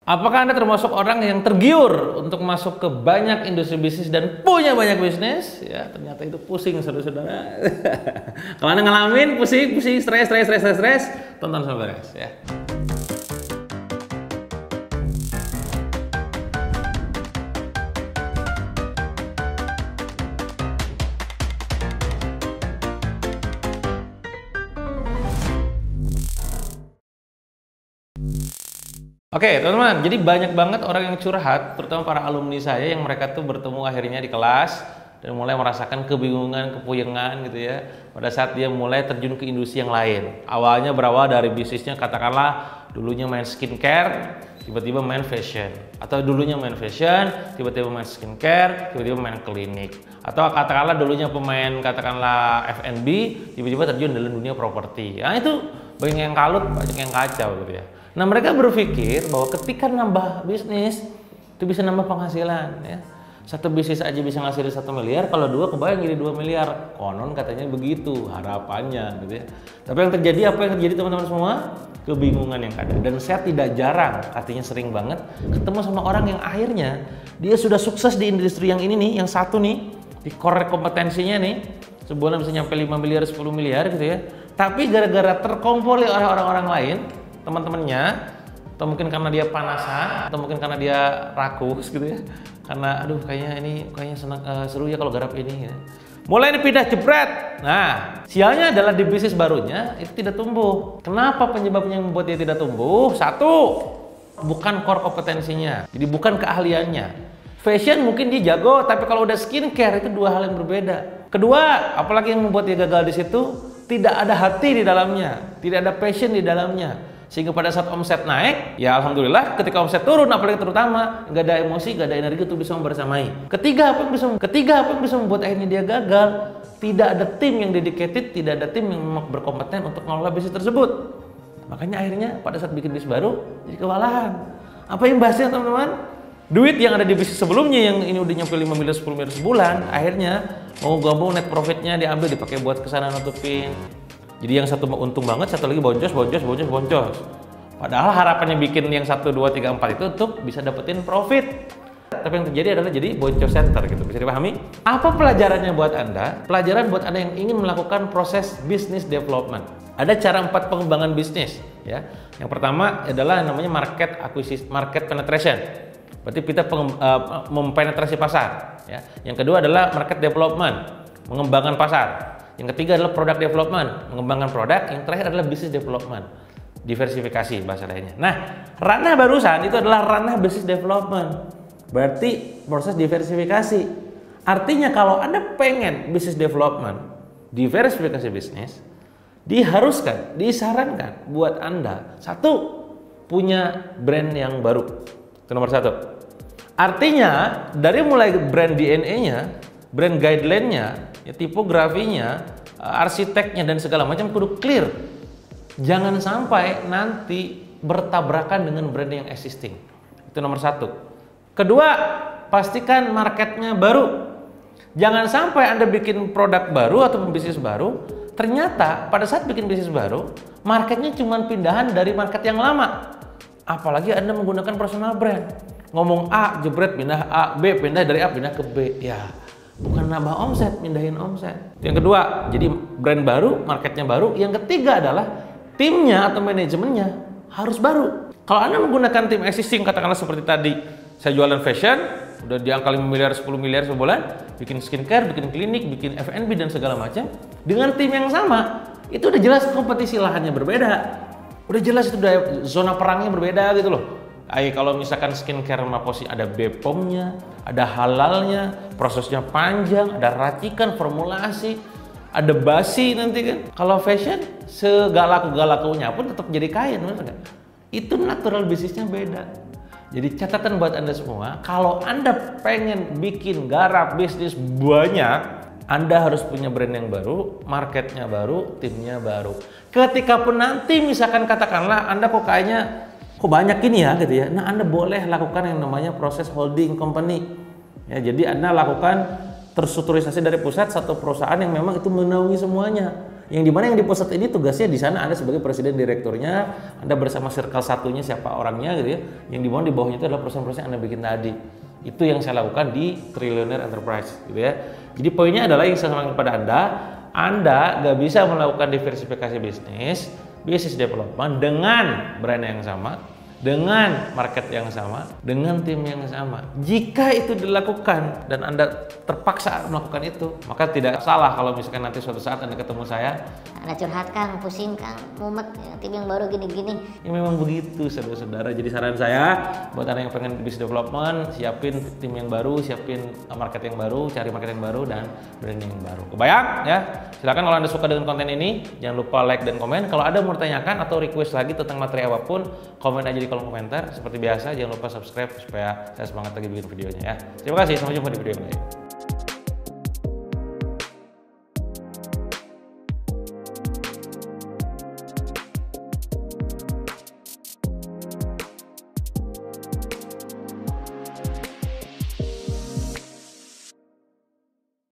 Apakah Anda termasuk orang yang tergiur untuk masuk ke banyak industri bisnis dan punya banyak bisnis? Ya, ternyata itu pusing, saudara-saudara. Kalau Anda ngalamin pusing, stres, tonton sampai beres ya. Oke, teman-teman, jadi banyak banget orang yang curhat, terutama para alumni saya yang mereka tuh bertemu akhirnya di kelas dan mulai merasakan kebingungan, kepuyengan gitu ya, pada saat dia mulai terjun ke industri yang lain. Awalnya berawal dari bisnisnya, katakanlah dulunya main skincare, tiba-tiba main fashion, atau dulunya main fashion, tiba-tiba main skincare, tiba-tiba main klinik, atau katakanlah dulunya pemain katakanlah F&B, tiba-tiba terjun dalam dunia properti. Nah itu banyak yang kalut, banyak yang kacau gitu ya. Nah mereka berpikir bahwa ketika nambah bisnis itu bisa nambah penghasilan ya. Satu bisnis aja bisa ngasilin 1 miliar, kalau dua kebayang jadi 2 miliar. Konon katanya begitu harapannya gitu ya. Tapi yang terjadi, apa yang terjadi teman-teman semua? Kebingungan yang ada. Dan saya tidak jarang, artinya sering banget ketemu sama orang yang akhirnya dia sudah sukses di industri yang ini nih, yang satu nih, di core kompetensinya nih, sebulan bisa nyampe 5 miliar, 10 miliar gitu ya. Tapi gara-gara terkompori oleh orang-orang lain, teman-temannya, atau mungkin karena dia panasan, atau mungkin karena dia rakus gitu ya, karena aduh kayaknya senang, seru ya kalau garap ini ya. Mulai dipindah jebret. Nah sialnya adalah di bisnis barunya itu tidak tumbuh. Kenapa penyebabnya yang membuat dia tidak tumbuh? Satu, bukan core kompetensinya, jadi bukan keahliannya. Fashion mungkin dia jago, tapi kalau udah skincare itu dua hal yang berbeda. Kedua, apalagi yang membuat dia gagal di situ, tidak ada hati di dalamnya, tidak ada passion di dalamnya. Sehingga pada saat omset naik, ya alhamdulillah. Ketika omset turun, apalagi terutama, nggak ada emosi, nggak ada energi untuk bisa membersamai. Ketiga, apa yang bisa membuat akhirnya dia gagal? Tidak ada tim yang dedicated, tidak ada tim yang memang berkompeten untuk mengelola bisnis tersebut. Makanya akhirnya pada saat bikin bisnis baru, jadi kewalahan. Apa yang bahasnya teman-teman? Duit yang ada di bisnis sebelumnya yang ini udah nyampe 5 miliar, 10 miliar sebulan, akhirnya mau gabung net profitnya diambil, dipakai buat kesana nutupin. Jadi yang satu untung banget, satu lagi boncos. Padahal harapannya bikin yang 1, 2, 3, 4 itu untuk bisa dapetin profit. Tapi yang terjadi adalah jadi boncos center gitu. Bisa dipahami? Apa pelajarannya buat Anda? Pelajaran buat Anda yang ingin melakukan proses business development. Ada cara 4 pengembangan bisnis ya. Yang pertama adalah namanya market penetration. Berarti kita mempenetrasi pasar ya. Yang kedua adalah market development, mengembangkan pasar. Yang ketiga adalah product development, mengembangkan produk. Yang terakhir adalah business development, diversifikasi bahasa lainnya. Nah, ranah barusan itu adalah ranah business development. Berarti proses diversifikasi. Artinya kalau Anda pengen business development, diversifikasi bisnis, disarankan buat Anda satu, punya brand yang baru. Itu nomor 1. Artinya dari mulai brand DNA-nya, brand guideline-nya, ya, tipografinya, arsiteknya dan segala macam kudu clear. Jangan sampai nanti bertabrakan dengan brand yang existing. Itu nomor 1. Kedua, pastikan marketnya baru. Jangan sampai Anda bikin produk baru atau bisnis baru, ternyata pada saat bikin bisnis baru, marketnya cuma pindahan dari market yang lama. Apalagi Anda menggunakan personal brand. Ngomong A, jebret pindah A, B, pindah dari A pindah ke B. Ya, bukan nambah omset, pindahin omset. Yang kedua, jadi brand baru, marketnya baru. Yang ketiga adalah timnya atau manajemennya harus baru. Kalau Anda menggunakan tim existing, katakanlah seperti tadi, saya jualan fashion, udah di angka 5 miliar, 10 miliar sebulan, bikin skincare, bikin klinik, bikin F&B dan segala macam, dengan tim yang sama, itu udah jelas kompetisi lahannya berbeda. Udah jelas itu udah zona perangnya berbeda gitu loh. Kalau misalkan skincare posisi ada BPOM-nya, ada halalnya, prosesnya panjang, ada racikan, formulasi, ada basi nanti kan. Kalau fashion, segalaku-galakunya pun tetap jadi kain, benar nggak? Itu natural bisnisnya beda. Jadi catatan buat Anda semua, kalau Anda pengen bikin garap bisnis banyak, Anda harus punya brand yang baru, marketnya baru, timnya baru. Ketika pun nanti misalkan katakanlah Anda kok banyak ini ya gitu ya. Nah, Anda boleh lakukan yang namanya proses holding company. Ya, jadi Anda lakukan terstrukturisasi dari pusat satu perusahaan yang memang itu menaungi semuanya. Yang dimana yang di pusat ini tugasnya di sana Anda sebagai presiden direkturnya, Anda bersama circle satunya siapa orangnya gitu ya. Yang dimana di bawahnya itu adalah perusahaan-perusahaan yang Anda bikin tadi. Itu yang saya lakukan di Trillionaire Enterprise gitu ya. Jadi poinnya adalah yang saya sampaikan kepada Anda nggak bisa melakukan diversifikasi bisnis, business development dengan brand yang sama, dengan market yang sama, dengan tim yang sama. Jika itu dilakukan dan Anda terpaksa melakukan itu, maka tidak salah kalau misalkan nanti suatu saat Anda ketemu saya, Anda curhat Kang, pusing Kang, mumet, tim yang baru gini-gini. ya memang begitu saudara-saudara. Jadi saran saya buat Anda yang pengen business development, siapin tim yang baru, siapin market yang baru, cari market yang baru dan branding yang baru. Kebayang ya? Silakan kalau Anda suka dengan konten ini, jangan lupa like dan komen. Kalau ada mau tanyakan atau request lagi tentang materi apapun, komen aja di kolom komentar. Seperti biasa, jangan lupa subscribe supaya saya semangat lagi bikin videonya ya. Terima kasih, sampai jumpa di video lain.